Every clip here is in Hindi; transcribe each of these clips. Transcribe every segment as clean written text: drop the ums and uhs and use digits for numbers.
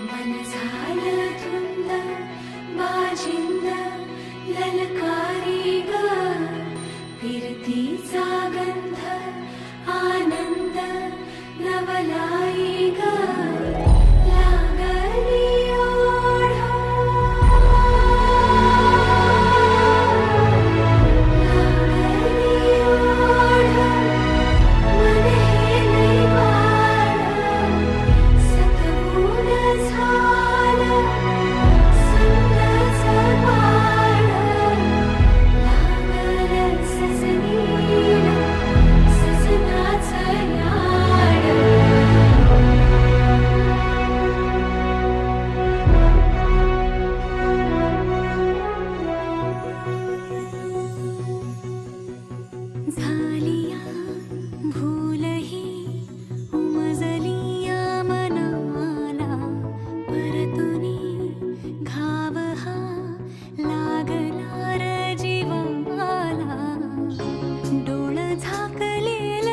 मन झालं धुंद बाजिंद ललकारी ग फिरतीचा गंध आनंद नवलाई ग लागली ओढ लागली ओढ मन हे लय सतबून झालं संगच पाड लागलं सजनीला सजनाचं लाड झालिया भूलही उमजलिया मनाला परतुनी घाव हा लागला र जीवाला डोळ झाकलेल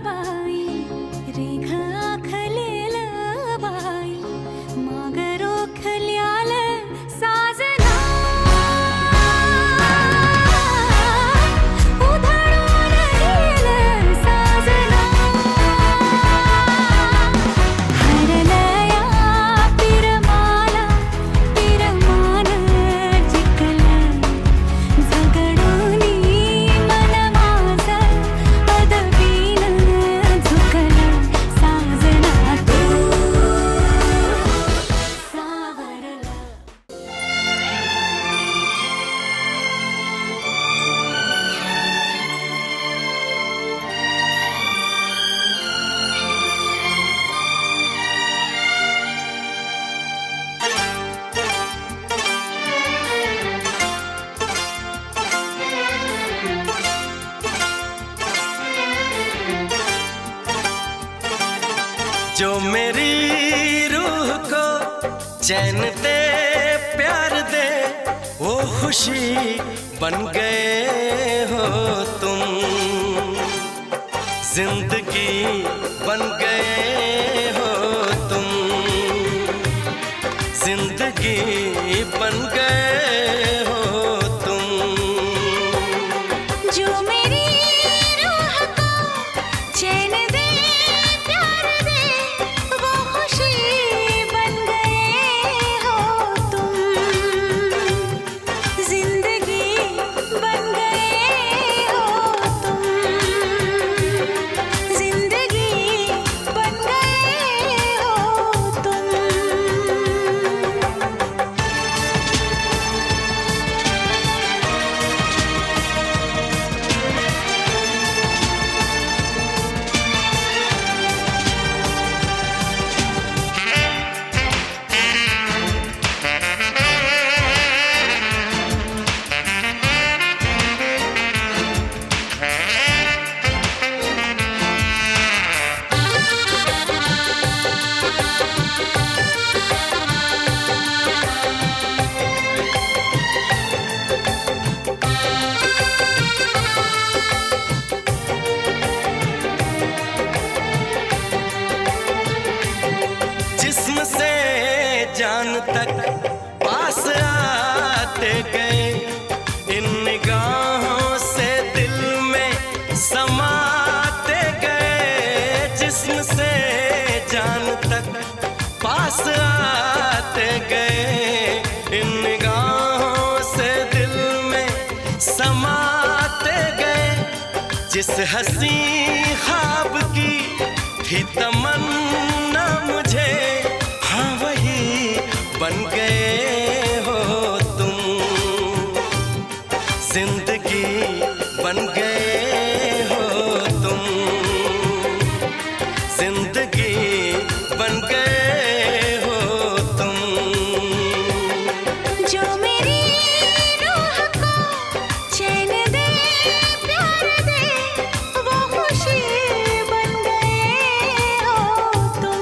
बाई रेघ आखलेल बाई माग रोखल्याल साजना उधळून गेलं साजना हरलया पिरमाला पिरमान जिंकलं झगडूनी मन माझं पदवीनं झुकलं साजना तू सावरलं जो मेरी रूह को चैन दे प्यार दे वो खुशी बन गए हो तुम जिंदगी बन गए हो तुम जिंदगी बन गए हो तुम जो मेरी रूह को चैन दे प्यार दे वो खुशी बन गए हो तुम जिंदगी बन गए हो तुम जिंदगी बन गए हो तुम जिस्म से जान तक पास आते गए इन निगाहों से दिल में समाते गए जिस्म से जान तक पास आते गए इन निगाहों से दिल में समाते गए जिस हंसी ख्वाब की थी तमन्ना मुझे हाँ वही बन गए हो तुम जिंदगी बन गए हो तुम जिंदगी बन गए हो तुम जो मेरी रूह को चैन दे प्यार दे वो खुशी बन गए हो तुम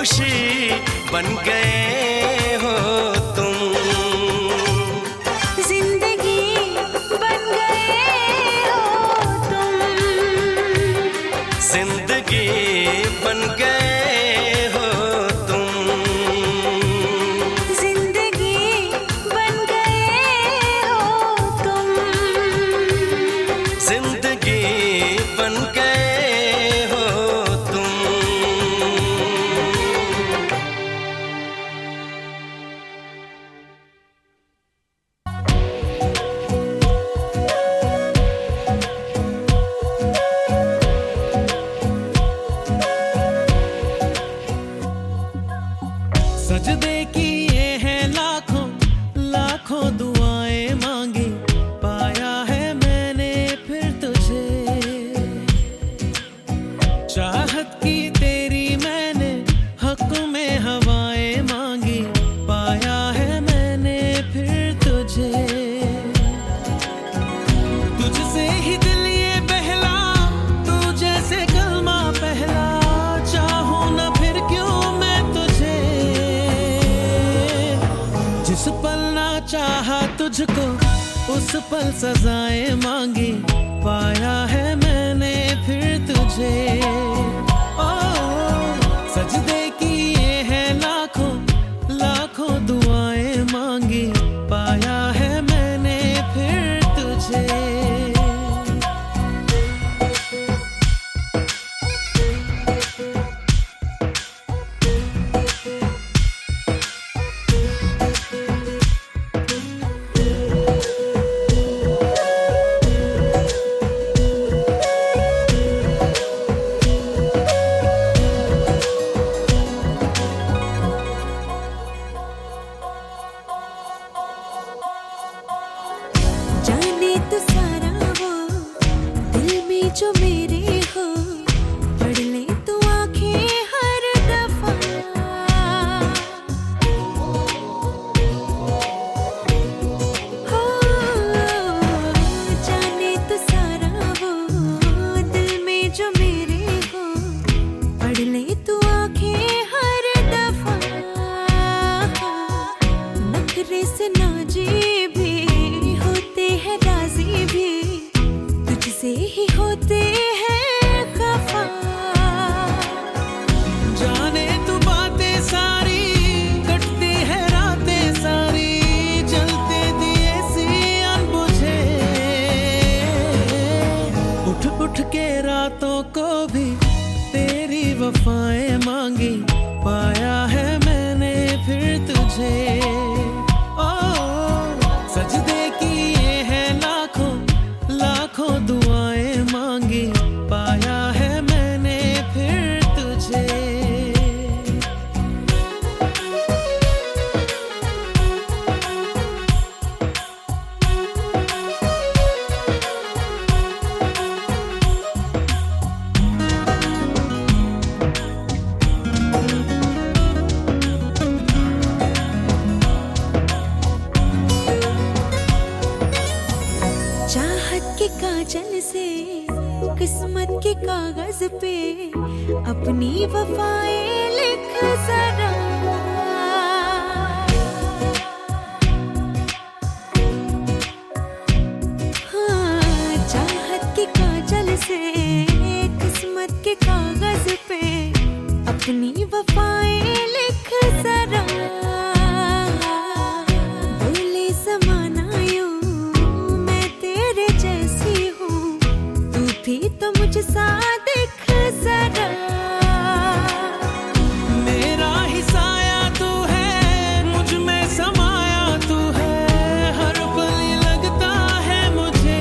खुशी बन गए हो तुम। जिंदगी बन गए हो तुम। जिंदगी बन गए हो तुम। जिंदगी बन गए हो तुम। जिंदगी बन गए हो तुम। सजदे किए हैं लाखों लाखों दुआएं मांगी, पाया है मैंने फिर तुझे। चाहत की तेरी मैंने हक में हवाएं मांगी, पाया है मैंने फिर तुझे। तुझसे ही दिल ये बहला, तू जैसे कलमा पहला, चाहूं ना फिर क्यों मैं तुझे। जिस पल ना चाहा तुझको उस पल सजाएं मांगी, पाया है मैंने फिर तुझे। ओ सजदे किए हैं लाखों लाखों दुआएं मांगी, पाया है मैंने फिर तुझे। जाने तो सारा वो दिल में जो मेरे हो, पढ़ ले तू आंखें हर दफा। हो जाने तो सारा वो दिल में जो मेरे हो, पढ़ ले तू आंखें हर दफा। नखरे से नाजी भी होते हैं, राजी भी तुझसे ही होते हैं खफा। जाने तू बातें सारी, कटती है रातें सारी, जलते दिए सी अनबुझे। उठ उठ के रातों को भी तेरी वफाएं मांगी, पाया है मैंने फिर तुझे। ओ सजदे किए हैं लाखों लाखों दुआएं मांगी, पाया है मैंने फिर तुझे। चाहत के काजल से किस्मत के कागज पे अपनी वफाएं लिख जरा। हाँ चाहत के काजल से किस्मत के कागज पे अपनी वफाएं लिख जरा। बोले ज़माना यूं मैं तेरे जैसी हूँ, तू भी तो मुझ सा दिख जरा। मेरा ही साया तू है, मुझ में समाया तू है, हर पल ये लगता है मुझे।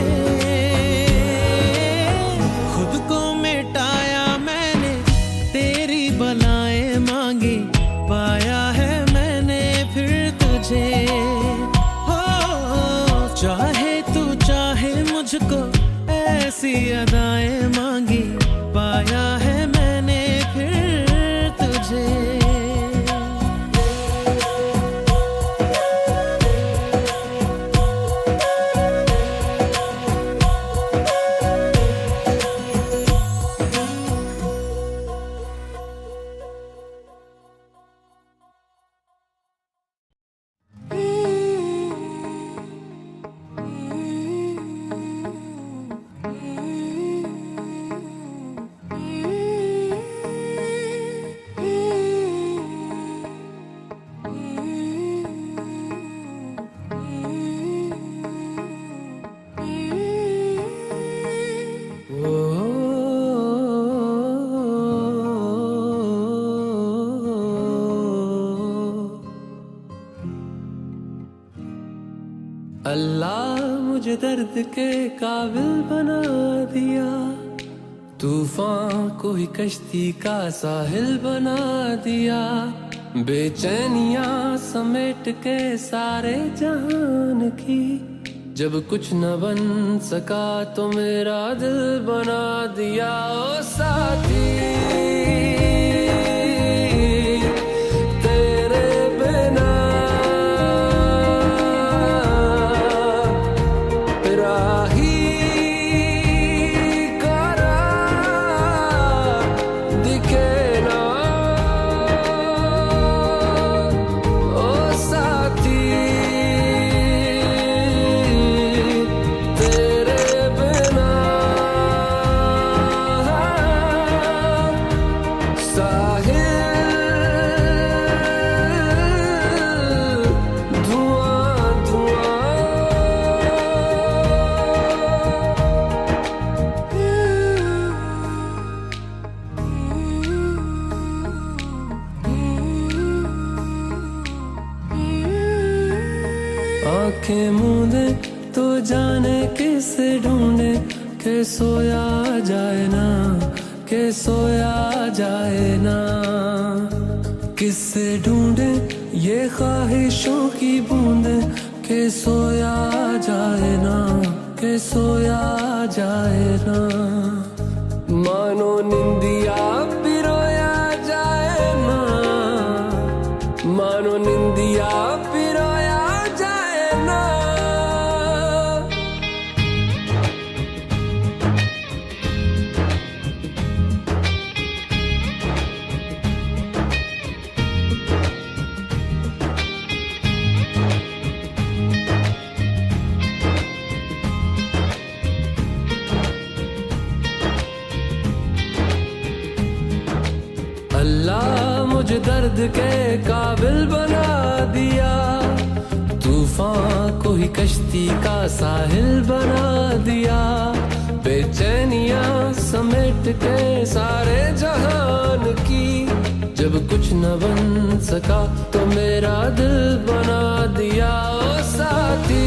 खुद को मिटाया मैंने, तेरी बलाएं मांगी, पाया है मैंने फिर तुझे। हो चाहे तू चाहे मुझको, ऐसी अदाएं मांगी, पाया है मैंने फिर तुझे। मुझे दर्द के काबिल बना दिया, तूफान को ही कश्ती का साहिल बना दिया, बेचैनियां समेट के सारे जहान की, जब कुछ न बन सका तो मेरा दिल बना दिया। ओ साथी तेरे बिना राही करा दिखे ना, ओ साथी आंखें मूंदे तो जाने किसे ढूंढे, के सोया जाए ना, के सोया जाए ना, किससे ढूंढे ये ख्वाहिशों की बूंदे, के सोया जाए ना, के सोया जाए ना, मानो निंदिया पिरोया जाए ना, मानो निंदिया पिरोया जाए ना। अल्लाह मुझे दर्द के काबिल बना दिया, तूफान को ही कश्ती का साहिल बना दिया, बेचैनियां समेट के सारे जहान की, जब कुछ न बन सका तो मेरा दिल बना दिया। ओ साथी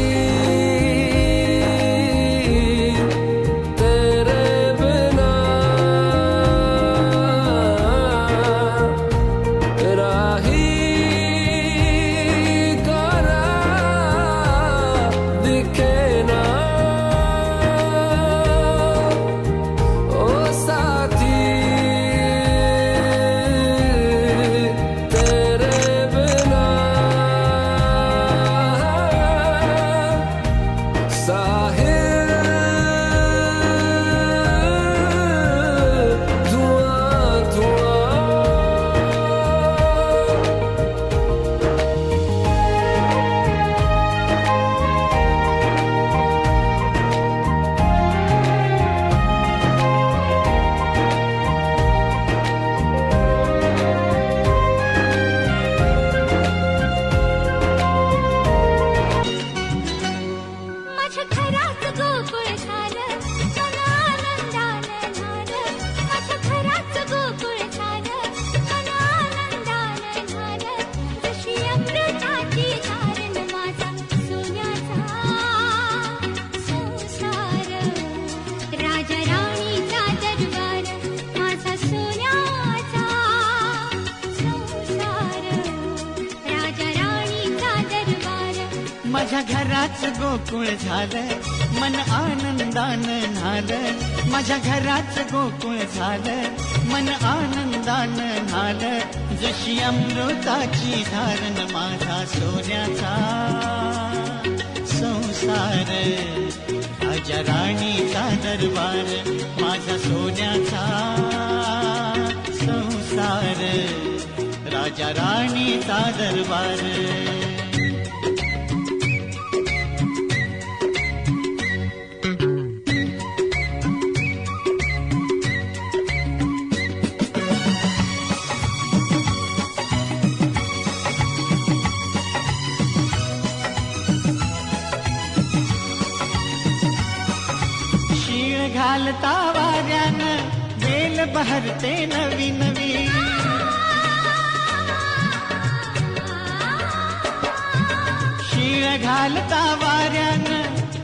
माझ्या घराच गोकुळ झालं, मन आनंदानं न्हालं, माझ्या घराच गोकुळ झालं, मन आनंदानं न्हालं, जशी अमृताची धारण माझा सोन्याचा संसार, राजा राणीचा दरबार, माझा सोन्याचा संसार, राजा राणीचा दरबार। घालता वाऱ्यानं वेल बहरते नवी नवी, शीळ घालता वाऱ्यानं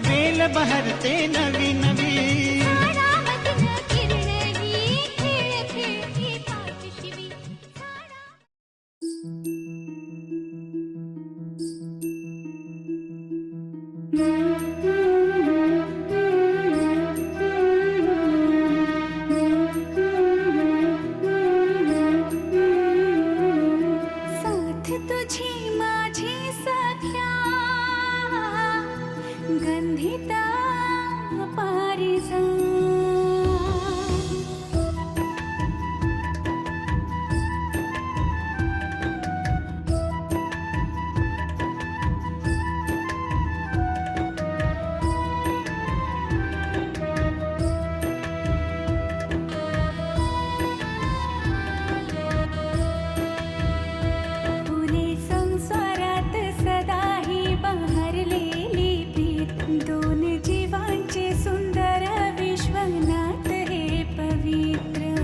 वेल बेल बहरते नवी नवी साथ तुझी माझी सख्या गंधिता पारिजात फुले संसारात सदाही बहरलेली पीत दोन जीवांचे सुंदर विश्वनाथ हे पवित्र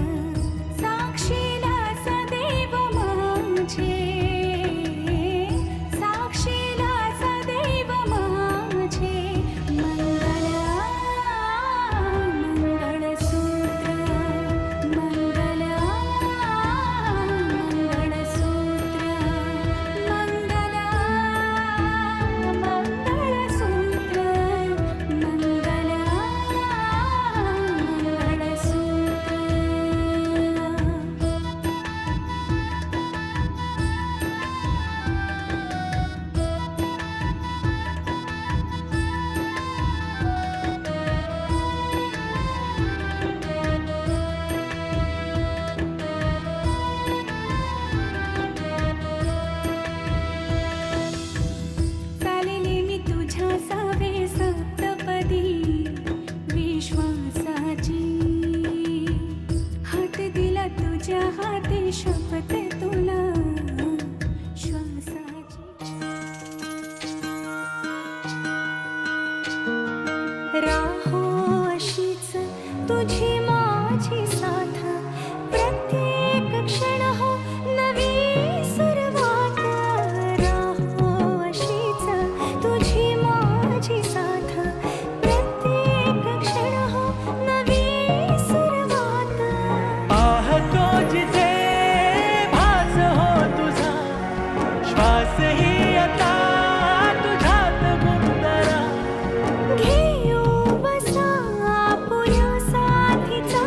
साक्षीला सदैव माझे साक्षीला सदैव माझे मंगळसूत्र चालले मी तुझ्या सावे सप्तपदी विश्वासाची हात दिला तुझ्या हाती शपथ तुला श्वासाची राहो अशीच तुझी माझी साथ प्रत्येक क्षण हो नवी सुरुवात राहो अशीच तुझी माझी साथ प्रत्येक क्षण हो नवी सुरुवात पाहतो जिथे भास हो तुझा श्वासही आता तुझ्यात गुंदरा घेऊ बसा आपुल्या साथीचा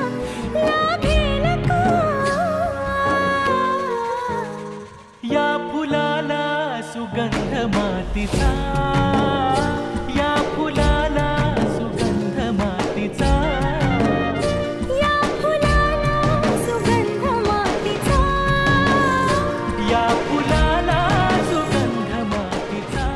लाभेल का या फुलाला सुगंध मातीचा या फुलाला सुगंध मातीचा या फुलाला सुगंध मातीचा या फुलाला सुगंध मातीचा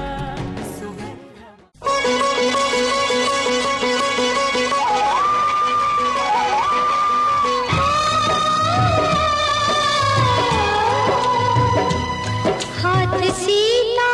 हाथ सीता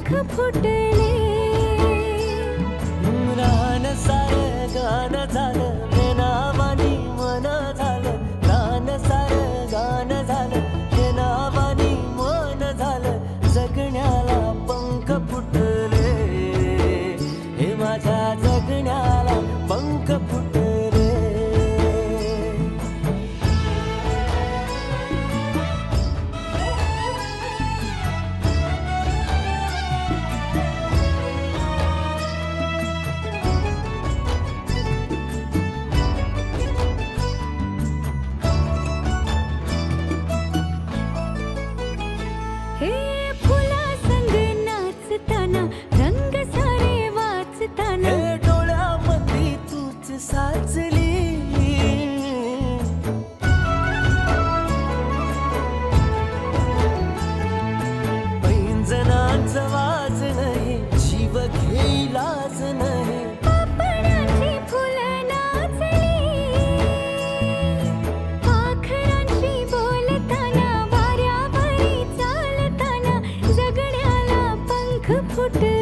पंख फुटले. रान सारं गाणं झालं हे नावानी मन झालं. रान सारं गाणं झालं हे नावानी मन झालं. जगण्याला पंख फुटले, हे माझ्या जगण्याला पंख फुटले. हे फुला संग नाचताना रंग सारे वाचताना. हे डोळ्यामध्ये तूच साचली. पैंजणाचं वाज नाही, जीव घेईलाच नाही. पापणाची फुलं नाचली, पाखरांशी बोलताना वाऱ्यावरी चालताना. जगण्याला पंख फुटले,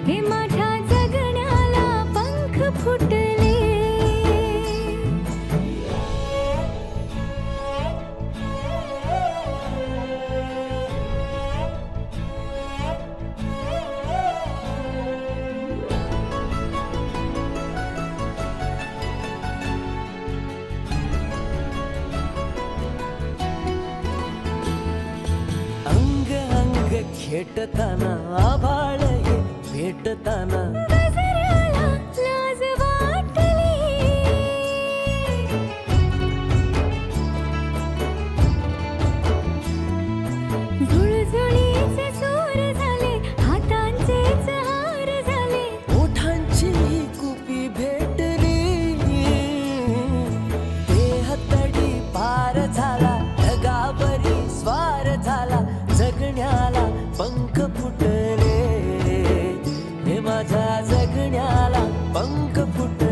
हे माझ्या जगण्याला पंख फुटले. अंग अंग खेटताना आभाळ हे भेटताना. गजराला लाज वाटली, झुळझुळीचे सूर झाले, हातांचेच हार झाले. ओठांची कुपी भेटली, देह तडी पार झाला. ढगावरी स्वार झाला. जगण्याला पंख फुटले, हे माझ्या जगण्याला पंख फुटले.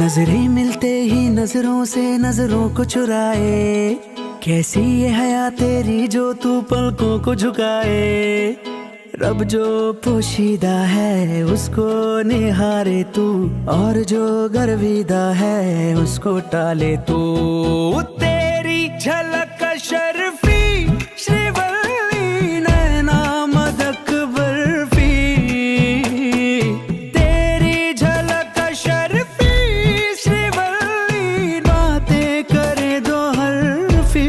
नजरें मिलते ही नजरों से नजरों को चुराए, कैसी ये हया तेरी जो तू पलकों को झुकाए। रब जो पोशीदा है उसको निहारे तू, और जो गर्विदा है उसको टाले तू। तेरी झलक शर्फी श्रीवल्ली नैना मदक बर्फी, तेरी झलक शर्फी श्रीवल्ली बातें करे दो हरफी।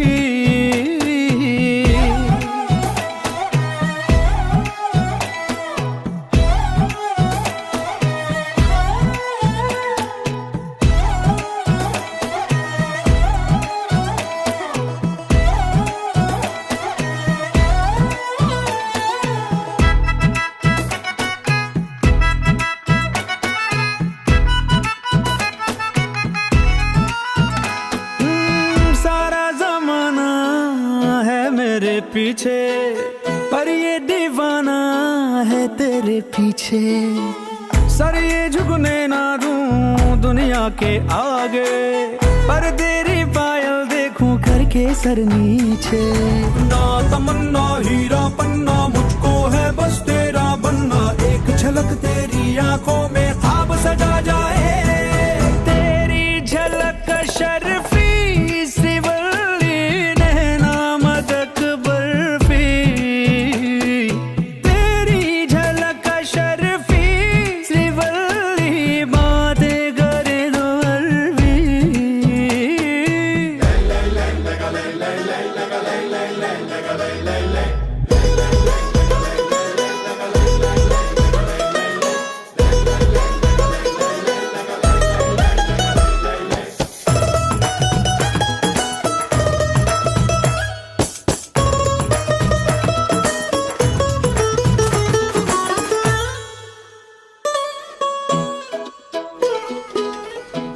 मेरे पीछे पर ये दीवाना है तेरे पीछे। सर ये झुकने ना दूं दुनिया के आगे, पर तेरी पायल देखूं करके सर नीचे। ना तमन्ना हीरा पन्ना मुझको है बस तेरा बनना, एक झलक तेरी आंखों में ख्वाब सजा जाए। तेरी झलक शर्फी श्रीवल्ली नैना मदक बर्फी, तेरी झलक शर्फी श्रीवल्ली बातें करे दो अरबी।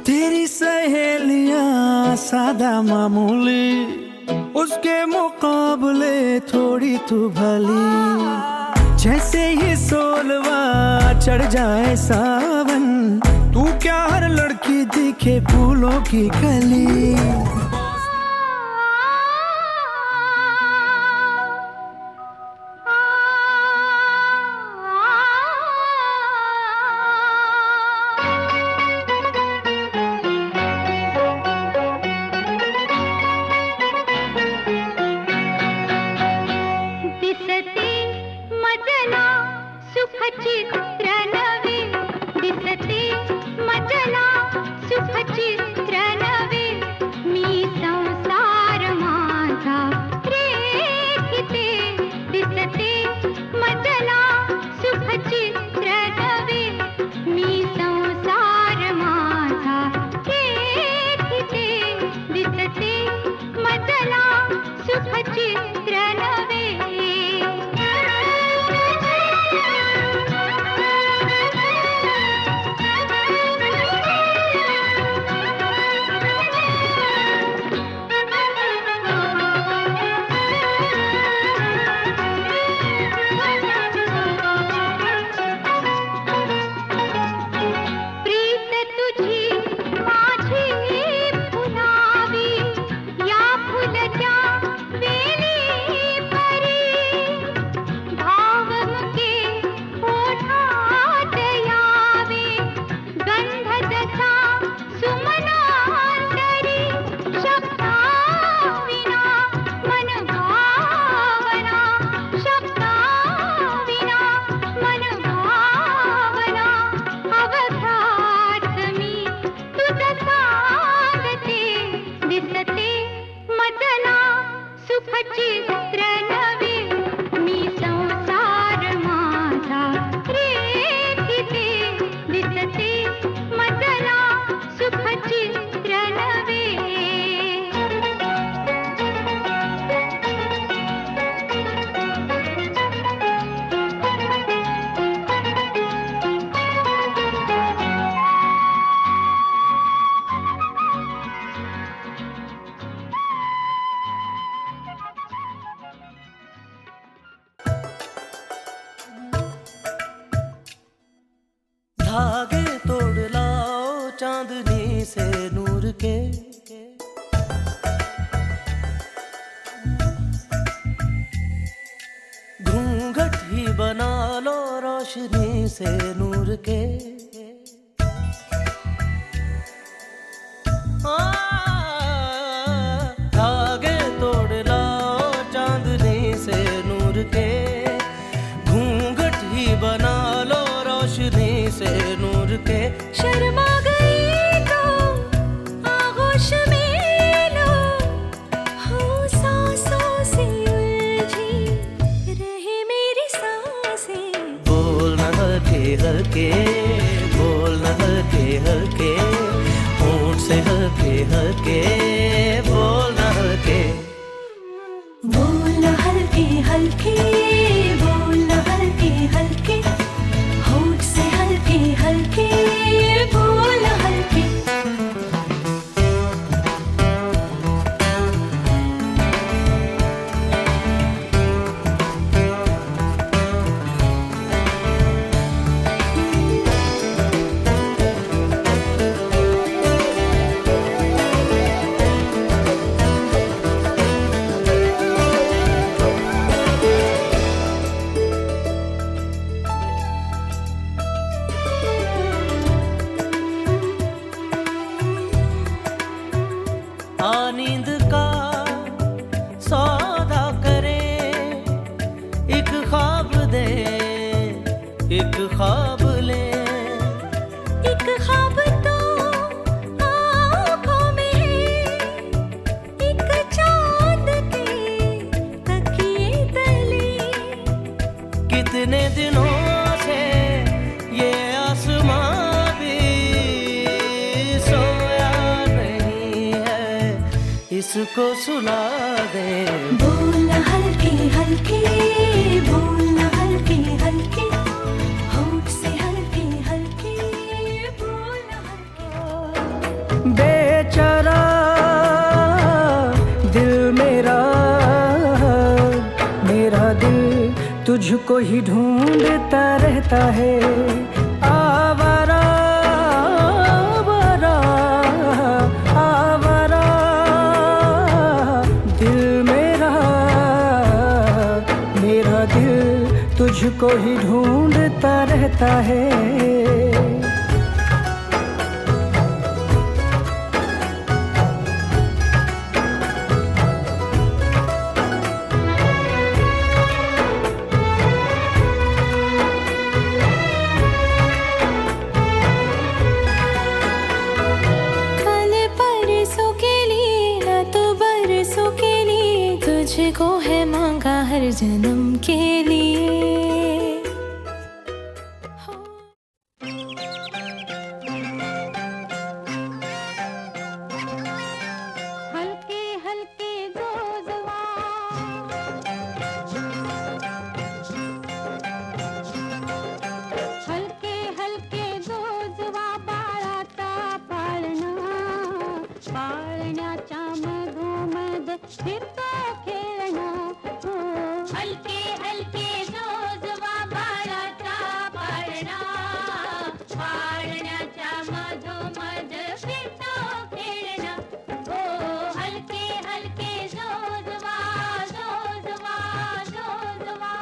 तेरी सहेलियां सादा मामूली, उसके मुकाबले थोड़ी तू भली। जैसे ही सोलवा चढ़ जाए सावन, तू क्या हर लड़की दिखे फूलों की कली। दिसते मजला सुख चित्र नवे, दिसते मजला सुख चित्र नवे, मी संसार माझा रेखिते। दिसते मजला सुख चित्र नवे, मी संसार माझा रेखिते। दिसते मजला सुख चित्र नवे। प्रीत तुझी माझी फुलावी, या फुलच्या वेली परी, भाव मुके ओठात यावे, गंध जसा सुमनांतरी। शब्दाविना मन भावना, शब्दाविना मन भावना, अवघात मी तुझ सांगते। दिसते मजला सुख चित्र नवे, मी संसार माझा रेखिते। दिसते मजला सुख चित्र नवे। धागे तोड़ लाओ चांदनी से नूर के। घूंघट ही बना लो रोशनी से नूर के। धागे तोड़ लाओ चांदनी से नूर के। घूंघट ही बना लो रोशनी से नूर के। शर्मा गई तो आगोश में लो, हो सांसों से उलझी रहे मेरी सांसें। बोलना हल्के हल्के, बोलना हल्के हल्के, होंठ से हल्के हल्के, बोलना हल्के। बोलना हल्के हल्के, बोलना हल्के हल्के, होंठ से हल्के हल्के, बोलना हल्के। नींद का सौदा करें, एक ख्वाब दे, एक ख्वाब ले। एक ख्वाब तो आँखों में है, एक चाँद के तकिए तले। कितने दिनों से ये आसमां भी सोया नहीं है, इसको सुला दे। बोलना हल्के हल्के, बोलना हल्के हल्के, होंठ से हल्के हल्के, बोलना हल्के। बेचारा दिल मेरा, मेरा दिल तुझको ही ढूंढता रहता है। आवारा आवारा आवारा दिल मेरा, मेरा दिल तुझको ही ढूंढता रहता है। तुझको है मांगा हर जन्म के लिए। हल्के हल्के जोजवा, हल्के हल्के जोजवा बाळाचा पाळणा, पाळण्याच्या मधोमध फिरतो खेळणा। हो हलके हलके जोजवा बाळाचा पाळणा, पाळण्याच्या मधोमध फिरतो खेळणा। हो हलके हलके जोजवा, जोजवा, जोजवा।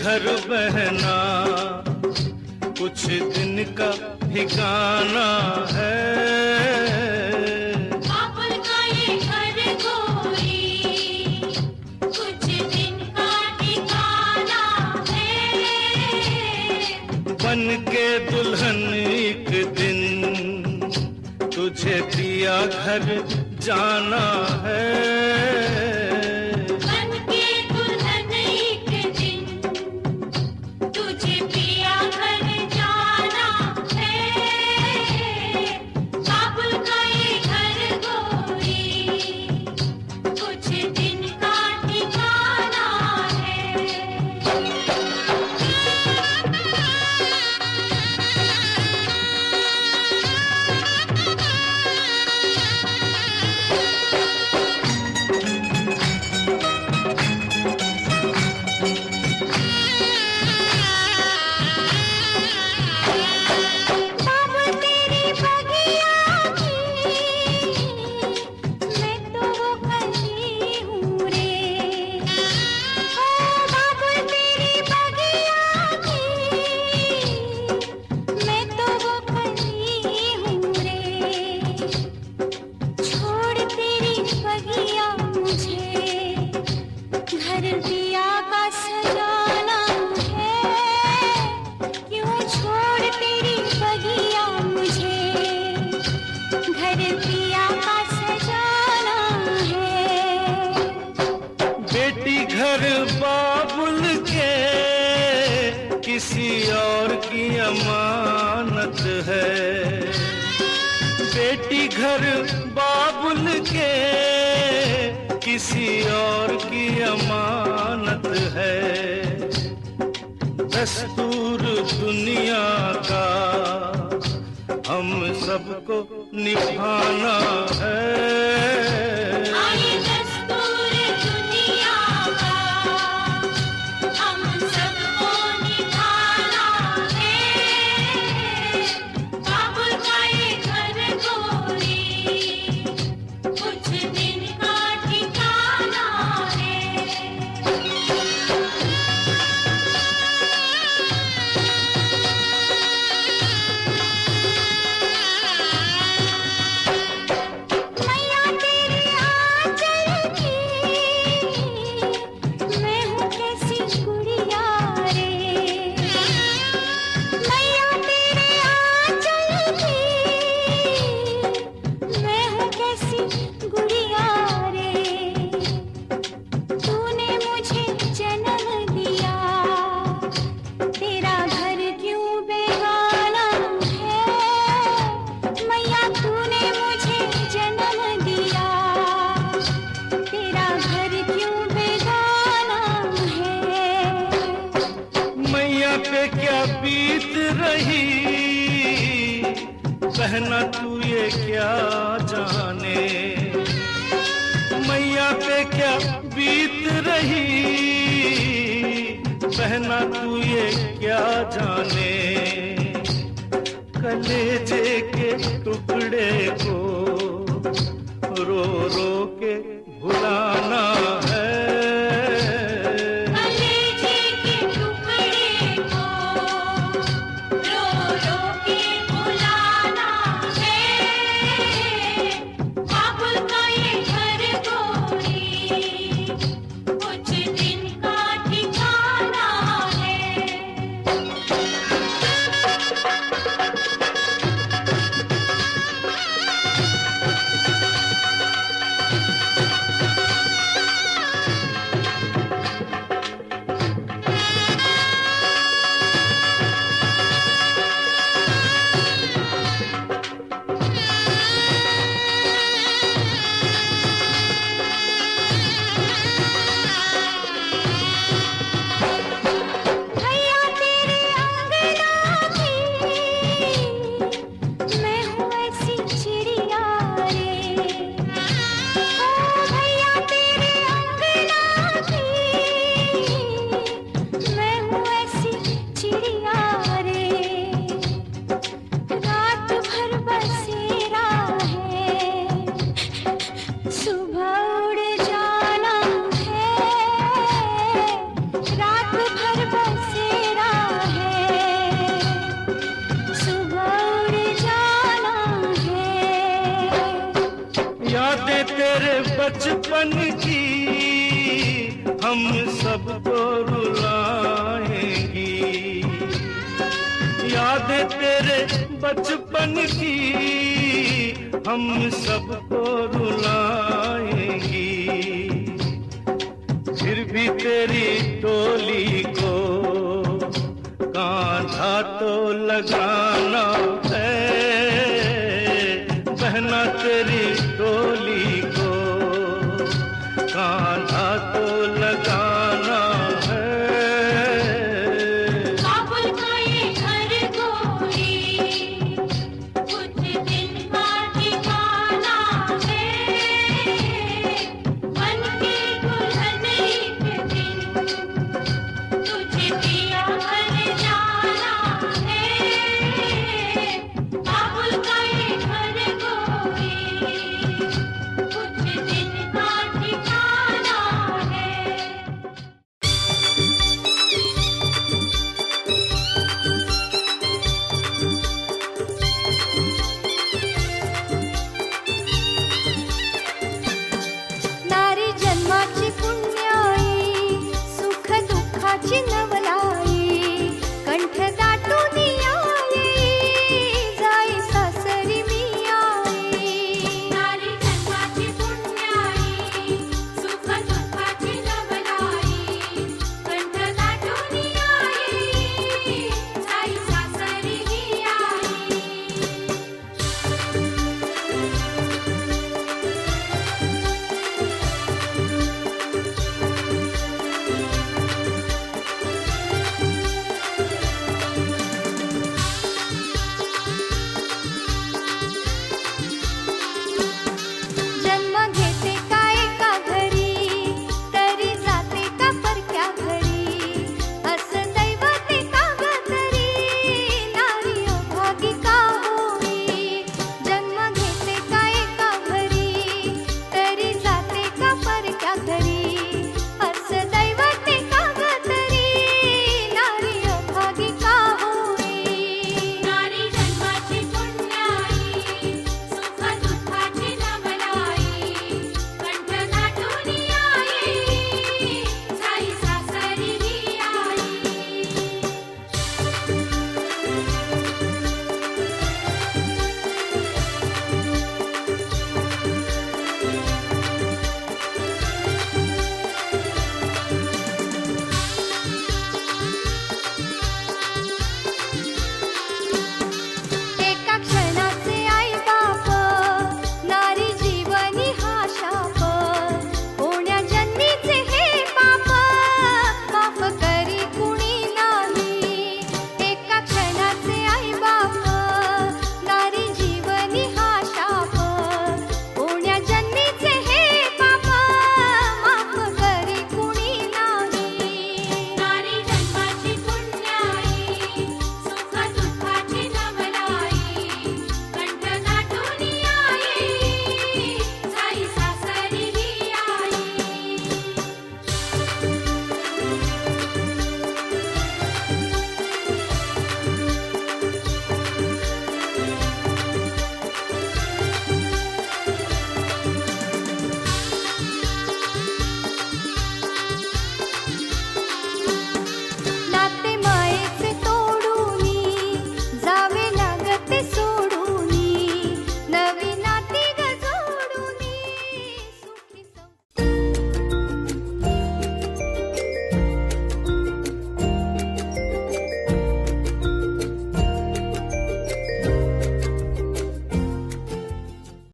घर बहना कुछ दिन का ठिकाना है। बाबुल का ये घर गोरी कुछ दिन का ठिकाना है। बन के दुल्हन एक दिन तुझे पिया घर जाना है। बन के दुल्हन एक दिन तुझे पिया घर जाना है। बाबुल का ये घर गोरी कुछ दिन का ठिकाना है। बाबुल तेरी बगिया की मैं तो वो कली हूँ रे। ओ बाबुल तेरी बगिया की मैं तो वो कली हूँ रे। छोड़ तेरी बगिया मुझे घर दिया का सजाना है। क्यों छोड़ तेरी बगिया मुझे घर दिया का सजाना है। बेटी घर बाबुल के किसी और की अमानत है। बेटी घर बाबुल के किसी और की अमानत है। दस्तूर दुनिया का हम सबको निभाना है। आए दस्तूर दुनिया का हम सबको निभाना है। बाबुल का ये घर गोरी कुछ दिन का ठिकाना है। मैया तेरी आंचल की मैं हूँ कैसी गुड़िया रे। मैया तेरे आंचल की मैं हूँ कैसी गुड़िया रे। तूने मुझे जन्म दिया तेरा घर क्यों बेगाना है। मैया तूने मुझे जन्म दिया तेरा घर क्यों बेगाना है। मैया पे क्या बीत रही बहना तू ये क्या जाने। मैया पे क्या बीत रही बहना तू ये क्या जाने। कलेजे के टुकड़े को रो रो के भुलाना है। कलेजे के टुकड़े को रो रो के बुलाना है। बाबुल का ये घर गोरी कुछ दिन का ठिकाना है। यादें तेरे बचपन की हम सबको रुलाएंगी, यादें तेरे बचपन की हम सबको रुलाएंगी। फिर भी तेरी डोली को कांधा तो लगाना है, बहना तेरी